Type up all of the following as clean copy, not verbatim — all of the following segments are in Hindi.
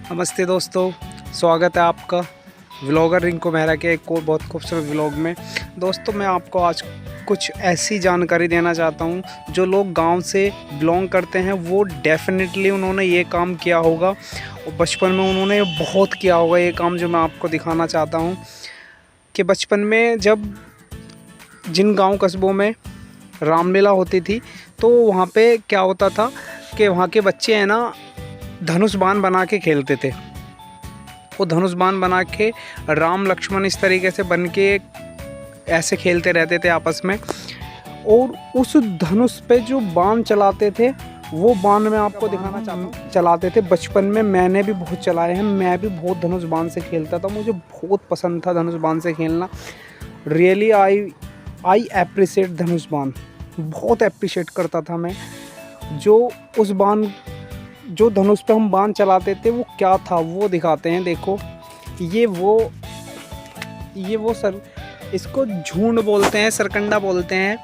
नमस्ते दोस्तों, स्वागत है आपका व्लॉगर रिंकू मेहरा के एक और बहुत खूबसूरत व्लॉग में। दोस्तों, मैं आपको आज कुछ ऐसी जानकारी देना चाहता हूं जो लोग गांव से बिलोंग करते हैं वो डेफिनेटली उन्होंने ये काम किया होगा और बचपन में उन्होंने बहुत किया होगा ये काम, जो मैं आपको दिखाना चाहता हूं कि बचपन में जब जिन गाँव कस्बों में रामलीला होती थी तो वहाँ पे क्या होता था कि वहाँ के बच्चे हैं ना धनुष बाण बना के खेलते थे। वो धनुष बाण बना के राम लक्ष्मण इस तरीके से बन के ऐसे खेलते रहते थे आपस में, और उस धनुष पे जो बाण चलाते थे वो बाण मैं आपको दिखाना चाहता हूँ। चलाते थे बचपन में, मैंने भी बहुत चलाए हैं। मैं भी बहुत धनुष बाण से खेलता था, मुझे बहुत पसंद था धनुष बाण से खेलना। रियली आई एप्रिशिएट धनुष बाण, बहुत एप्रिशिएट करता था मैं। जो धनुष पे हम बाण चलाते थे वो क्या था वो दिखाते हैं। देखो, ये वो सर, इसको झूंड बोलते हैं, सरकंडा बोलते हैं।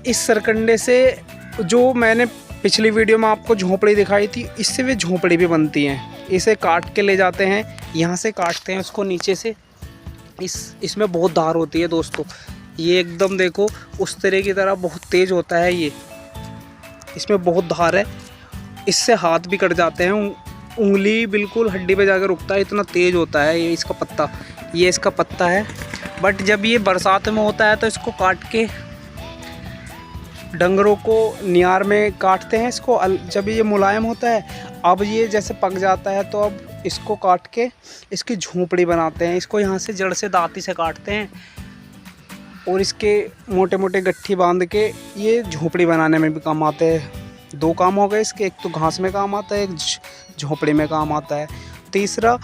इस सरकंडे से, जो मैंने पिछली वीडियो में आपको झोंपड़ी दिखाई थी, इससे वे झोंपड़ी भी बनती हैं। इसे काट के ले जाते हैं, यहाँ से काटते हैं उसको नीचे से। इसमें बहुत धार होती है दोस्तों। ये एकदम देखो उस तरह की तरह बहुत तेज़ होता है ये, इसमें बहुत धार है। इससे हाथ भी कट जाते हैं, उंगली बिल्कुल हड्डी पे जाकर रुकता है, इतना तेज़ होता है ये इसका पत्ता। ये इसका पत्ता है। बट जब ये बरसात में होता है तो इसको काट के डंगरों को नियार में काटते हैं इसको। जब ये मुलायम होता है, अब ये जैसे पक जाता है तो अब इसको काट के इसकी झोंपड़ी बनाते हैं। इसको यहाँ से जड़ से दांती से काटते हैं और इसके मोटे मोटे गट्ठी बांध के ये झोंपड़ी बनाने में भी काम आते हैं। दो काम हो गए इसके, एक तो घास में काम आता है, एक झोंपड़ी में काम आता है। तीसरा,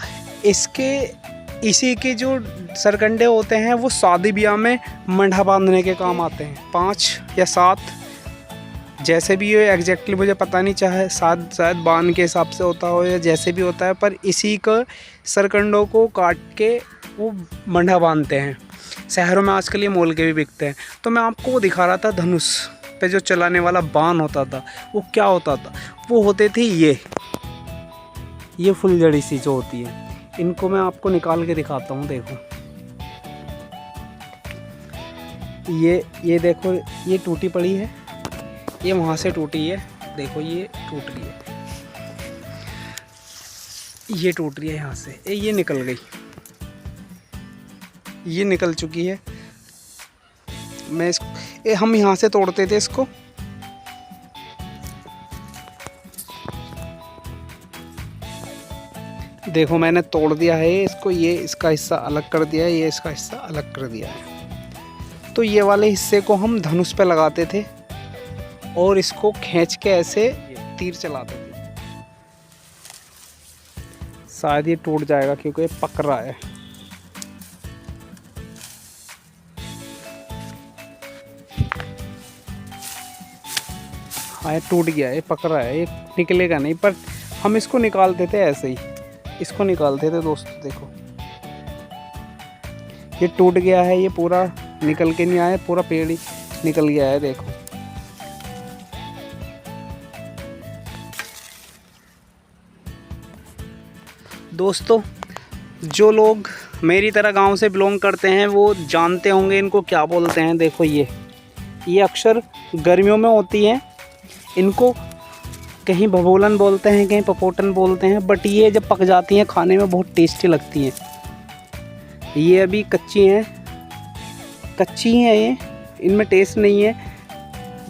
इसी के जो सरकंडे होते हैं वो शादी ब्याह में मंडा बांधने के काम आते हैं। 5 या 7 जैसे भी ये एग्जैक्टली मुझे पता नहीं, चाहे शायद बांध के हिसाब से होता हो या जैसे भी होता है, पर इसी का सरकंडों को काट के वो मंडा बांधते हैं। शहरों में आजकल ये मोल के भी बिकते हैं। तो मैं आपको वो दिखा रहा था, धनुष पे जो चलाने वाला बाण होता था वो क्या होता था। वो होते थे ये फुलझड़ी सी जो होती है। इनको मैं आपको निकाल के दिखाता हूँ। देखो, ये देखो, ये टूटी पड़ी है, ये वहाँ से टूटी है। देखो, ये टूट रही है, ये टूट रही है यहाँ से, ये निकल गई, ये निकल चुकी है। हम यहाँ से तोड़ते थे इसको। देखो, मैंने तोड़ दिया है इसको, ये इसका हिस्सा अलग कर दिया है, ये इसका हिस्सा अलग कर दिया है। तो ये वाले हिस्से को हम धनुष पे लगाते थे और इसको खींच के ऐसे तीर चलाते थे। शायद ये टूट जाएगा क्योंकि ये पक रहा है। हाँ, ये टूट गया, ये पक रहा है, ये निकलेगा नहीं। पर हम इसको निकालते थे ऐसे ही, इसको निकालते थे दोस्तों। देखो, ये टूट गया है, ये पूरा निकल के नहीं आया, पूरा पेड़ ही निकल गया है। देखो, दोस्तों, जो लोग मेरी तरह गांव से बिलोंग करते हैं वो जानते होंगे इनको क्या बोलते हैं। देखो, ये अक्सर गर्मियों में होती है। इनको कहीं भभूलन बोलते हैं, कहीं पपोटन बोलते हैं। बट ये जब पक जाती हैं खाने में बहुत टेस्टी लगती हैं। ये अभी कच्ची हैं ये, इनमें टेस्ट नहीं है।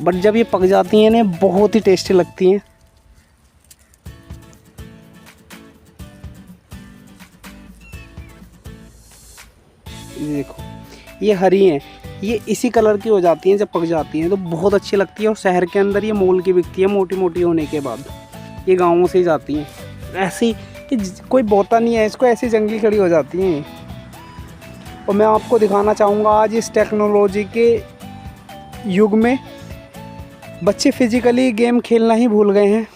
बट जब ये पक जाती हैं ना, बहुत ही टेस्टी लगती हैं। ये देखो, ये हरी हैं, ये इसी कलर की हो जाती हैं जब पक जाती हैं, तो बहुत अच्छी लगती है। और शहर के अंदर ये मोल की बिकती है, मोटी मोटी होने के बाद। ये गाँवों से ही जाती हैं ऐसी, कि कोई बोता नहीं है इसको, ऐसी जंगली खड़ी हो जाती हैं। और मैं आपको दिखाना चाहूँगा, आज इस टेक्नोलॉजी के युग में बच्चे फिजिकली गेम खेलना ही भूल गए हैं।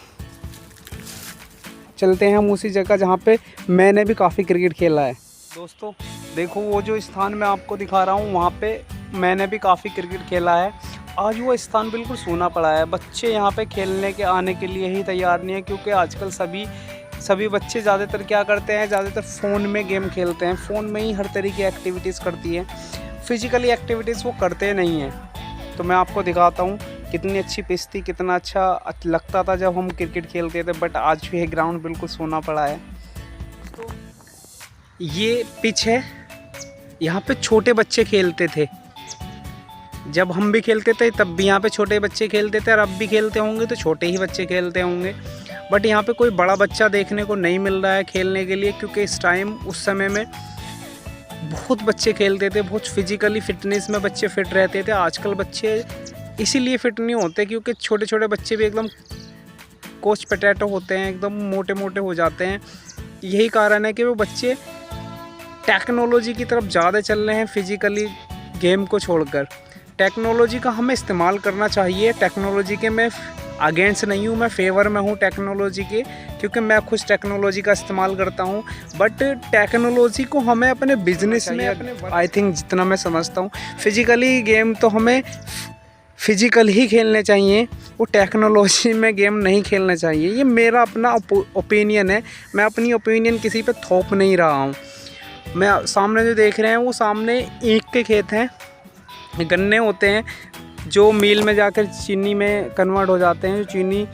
चलते हैं हम उसी जगह जहाँ पे मैंने भी काफ़ी क्रिकेट खेला है। दोस्तों, देखो, वो जो स्थान मैं आपको दिखा रहा हूँ वहाँ पे मैंने भी काफ़ी क्रिकेट खेला है। आज वो स्थान बिल्कुल सूना पड़ा है। बच्चे यहाँ पे खेलने के आने के लिए ही तैयार नहीं है, क्योंकि आजकल सभी सभी बच्चे ज़्यादातर क्या करते हैं, ज़्यादातर फ़ोन में गेम खेलते हैं, फ़ोन में ही हर तरीके की एक्टिविटीज़ करती है, फिजिकली एक्टिविटीज़ वो करते नहीं हैं। तो मैं आपको दिखाता हूँ कितनी अच्छी पिच थी, कितना अच्छा लगता था जब हम क्रिकेट खेलते थे, बट आज भी ग्राउंड बिल्कुल सूना पड़ा है। तो ये पिच है, यहाँ पे छोटे बच्चे खेलते थे, जब हम भी खेलते थे तब भी यहाँ पे छोटे बच्चे खेलते थे, और अब भी खेलते होंगे तो छोटे ही बच्चे खेलते होंगे। बट यहाँ पे कोई बड़ा बच्चा देखने को नहीं मिल रहा है खेलने के लिए, क्योंकि इस टाइम उस समय में बहुत बच्चे खेलते थे, बहुत फिजिकली फिटनेस में बच्चे फिट रहते थे। आजकल बच्चे इसीलिए फिट नहीं होते क्योंकि छोटे छोटे बच्चे भी एकदम कोच पोटैटो होते हैं, एकदम मोटे मोटे हो जाते हैं। यही कारण है कि वो बच्चे टेक्नोलॉजी की तरफ ज़्यादा चल रहे हैं, फिजिकली गेम को छोड़कर। टेक्नोलॉजी का हमें इस्तेमाल करना चाहिए, टेक्नोलॉजी के मैं अगेंस्ट नहीं हूँ, मैं फेवर में हूँ टेक्नोलॉजी के, क्योंकि मैं खुद टेक्नोलॉजी का इस्तेमाल करता हूँ। बट टेक्नोलॉजी को हमें अपने बिजनेस में, अपने आई थिंक जितना मैं समझता हूँ, फिजिकली गेम तो हमें फिजिकल ही खेलने चाहिए, वो टेक्नोलॉजी में गेम नहीं खेलना चाहिए। ये मेरा अपना ओपिनियन है, मैं अपनी ओपिनियन किसी पे थोप नहीं रहा हूँ। मैं सामने जो देख रहे हैं वो सामने ईंख के खेत हैं, गन्ने होते हैं जो मिल में जाकर चीनी में कन्वर्ट हो जाते हैं, जो चीनी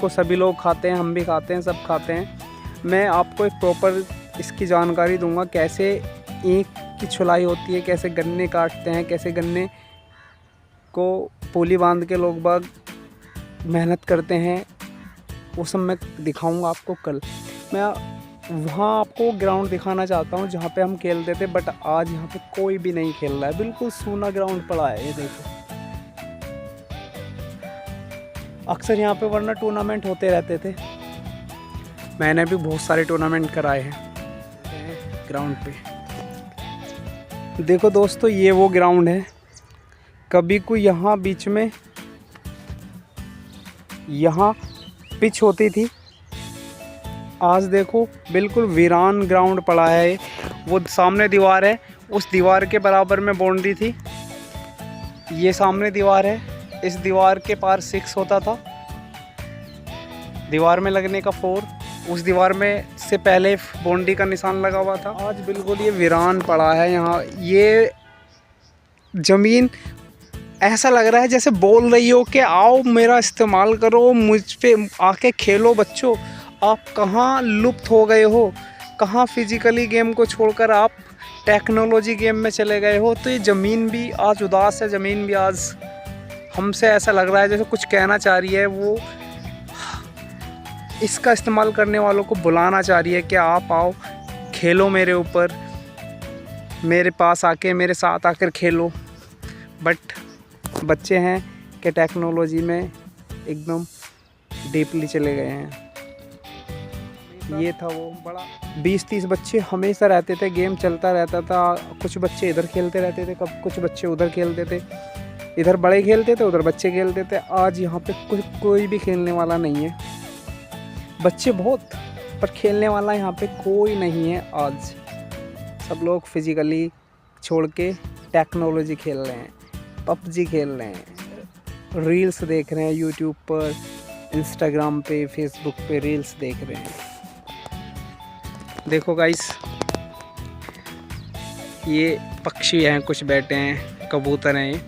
को सभी लोग खाते हैं, हम भी खाते हैं, सब खाते हैं। मैं आपको एक प्रॉपर इसकी जानकारी दूंगा, कैसे ईंख की छुलाई होती है, कैसे गन्ने काटते हैं, कैसे गन्ने को पोली बांध के लोग बाग मेहनत करते हैं, वो सब मैं दिखाऊंगा आपको कल। मैं वहाँ आपको ग्राउंड दिखाना चाहता हूँ जहाँ पे हम खेलते थे, बट आज यहाँ पे कोई भी नहीं खेल रहा है, बिल्कुल सूना ग्राउंड पड़ा है। ये देखो, अक्सर यहाँ पे वरना टूर्नामेंट होते रहते थे, मैंने भी बहुत सारे टूर्नामेंट कराए हैं ग्राउंड पे। देखो दोस्तों, ये वो ग्राउंड है, कभी कोई यहाँ बीच में यहाँ पिच होती थी, आज देखो बिल्कुल वीरान ग्राउंड पड़ा है। वो सामने दीवार है, उस दीवार के बराबर में बाउंड्री थी, ये सामने दीवार है, इस दीवार के पार 6 होता था, दीवार में लगने का 4, उस दीवार में से पहले बाउंड्री का निशान लगा हुआ था। आज बिल्कुल ये वीरान पड़ा है। यहाँ ये ज़मीन ऐसा लग रहा है जैसे बोल रही हो कि आओ मेरा इस्तेमाल करो, मुझ पे आके खेलो बच्चों। आप कहाँ लुप्त हो गए हो, कहाँ फिजिकली गेम को छोड़कर आप टेक्नोलॉजी गेम में चले गए हो। तो ये ज़मीन भी आज उदास है, ज़मीन भी आज हमसे ऐसा लग रहा है जैसे कुछ कहना चाह रही है, वो इसका इस्तेमाल करने वालों को बुलाना चाह रही है कि आप आओ खेलो मेरे ऊपर, मेरे पास आके मेरे साथ आकर खेलो। बट बच्चे हैं कि टेक्नोलॉजी में एकदम डीपली चले गए हैं। ये था वो बड़ा 20-30 बच्चे हमेशा रहते थे, गेम चलता रहता था, कुछ बच्चे इधर खेलते रहते थे, कब कुछ बच्चे उधर खेलते थे, इधर बड़े खेलते थे, उधर बच्चे खेलते थे। आज यहाँ पे कोई भी खेलने वाला नहीं है, बच्चे बहुत पर खेलने वाला यहाँ पे कोई नहीं है। आज सब लोग फिजिकली छोड़ के टेक्नोलॉजी खेल रहे हैं, पबजी खेल रहे हैं, रील्स देख रहे हैं यूट्यूब पर, इंस्टाग्राम पे, फेसबुक पे रील्स देख रहे हैं। देखो गाइस, ये पक्षी हैं, कुछ बैठे हैं, कबूतर हैं,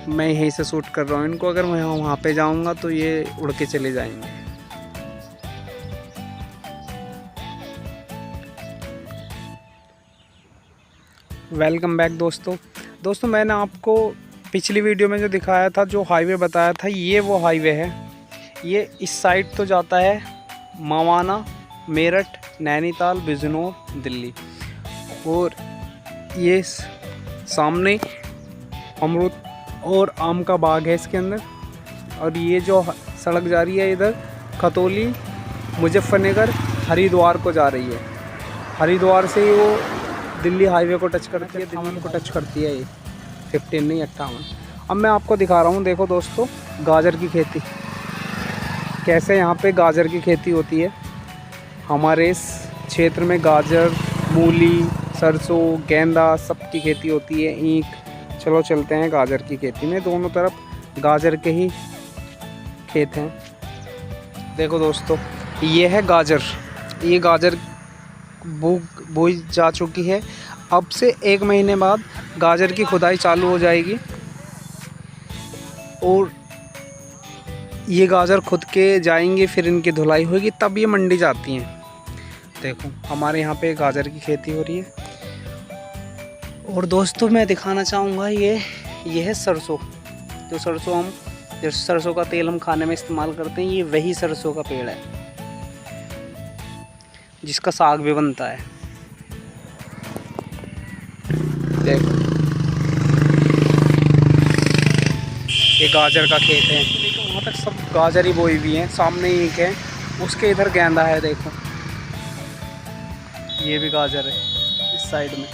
मैं यहीं से शूट कर रहा हूँ इनको। अगर मैं वहाँ पे जाऊँगा तो ये उड़ के चले जाएंगे। वेलकम बैक दोस्तों, मैंने आपको पिछली वीडियो में जो दिखाया था, जो हाईवे बताया था, ये वो हाईवे है। ये इस साइड तो जाता है मावाना, मेरठ, नैनीताल, बिजनौर, दिल्ली, और ये सामने अमरूद और आम का बाग है इसके अंदर। और ये जो सड़क जा रही है इधर खतौली, मुजफ्फरनगर, हरिद्वार को जा रही है। हरिद्वार से ही वो दिल्ली हाईवे को टच करती है, दिल्ली को टच करती है। ये 15 नहीं 58। अब मैं आपको दिखा रहा हूँ, देखो दोस्तों, गाजर की खेती कैसे यहाँ पे गाजर की खेती होती है। हमारे इस क्षेत्र में गाजर, मूली, सरसों, गेंदा सब की खेती होती है, ईंख। चलो चलते हैं गाजर की खेती में। दोनों तरफ गाजर के ही खेत हैं। देखो दोस्तों, ये है गाजर। ये गाजर बोई जा चुकी है। अब से 1 महीने बाद गाजर की खुदाई चालू हो जाएगी और ये गाजर खुद के जाएंगे, फिर इनकी धुलाई होगी, तब ये मंडी जाती हैं। देखो हमारे यहाँ पे गाजर की खेती हो रही है। और दोस्तों मैं दिखाना चाहूँगा ये है सरसों। जो सरसों का तेल हम खाने में इस्तेमाल करते हैं, ये वही सरसों का पेड़ है जिसका साग भी बनता है। देखो ये गाजर का खेत है। देखो वहाँ तक सब गाजर ही बोई हुई हैं। सामने ही एक है, उसके इधर गेंदा है। देखो ये भी गाजर है इस साइड में।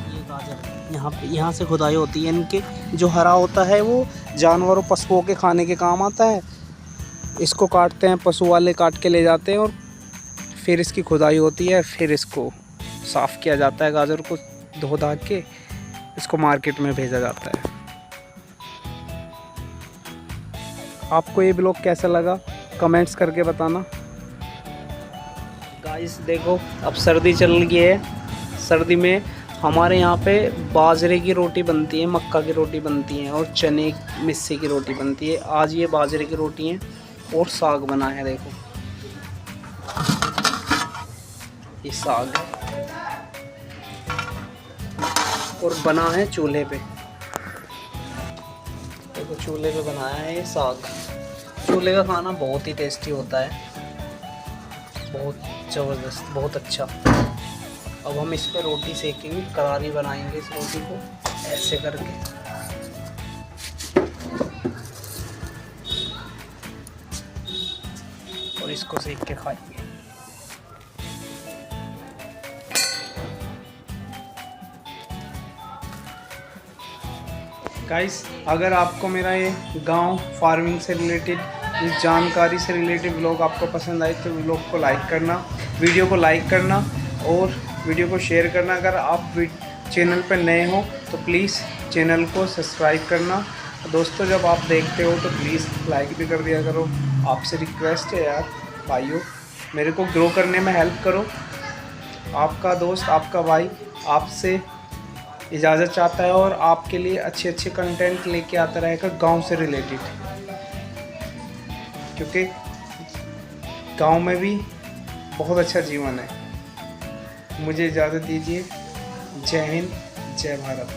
ये गाजर यहाँ से खुदाई होती है। इनके जो हरा होता है वो जानवरों पशुओं के खाने के काम आता है। इसको काटते हैं, पशु वाले काट के ले जाते हैं और फिर इसकी खुदाई होती है। फिर इसको साफ़ किया जाता है, गाजर को धो धा के इसको मार्केट में भेजा जाता है। आपको ये ब्लॉग कैसा लगा कमेंट्स करके बताना। गाइस देखो अब सर्दी चल रही है। सर्दी में हमारे यहाँ पे बाजरे की रोटी बनती है, मक्का की रोटी बनती है और चने मिस्सी की रोटी बनती है। आज ये बाजरे की रोटी है और साग बना है। देखो ये साग और बना है चूल्हे पे। देखो चूल्हे पे बनाया है ये साग। चूल्हे का खाना बहुत ही टेस्टी होता है, बहुत ज़बरदस्त, बहुत अच्छा। अब हम इस पे रोटी सेकेंगे, करारी बनाएंगे इस रोटी को ऐसे करके। और इसको सेक के खाएंगे। गाइस अगर आपको मेरा ये गांव फार्मिंग से रिलेटेड, इस जानकारी से रिलेटेड व्लॉग आपको पसंद आए तो व्लॉग को लाइक करना, वीडियो को लाइक करना और वीडियो को शेयर करना। अगर आप चैनल पर नए हो तो प्लीज़ चैनल को सब्सक्राइब करना। दोस्तों जब आप देखते हो तो प्लीज़ लाइक भी कर दिया करो। आपसे रिक्वेस्ट है यार भाइयों, मेरे को ग्रो करने में हेल्प करो। आपका दोस्त, आपका भाई आपसे इजाज़त चाहता है और आपके लिए अच्छे अच्छे कंटेंट लेके आता रहेगा गांव से रिलेटेड, क्योंकि गांव में भी बहुत अच्छा जीवन है। मुझे इजाज़त दीजिए। जय हिंद, जय भारत।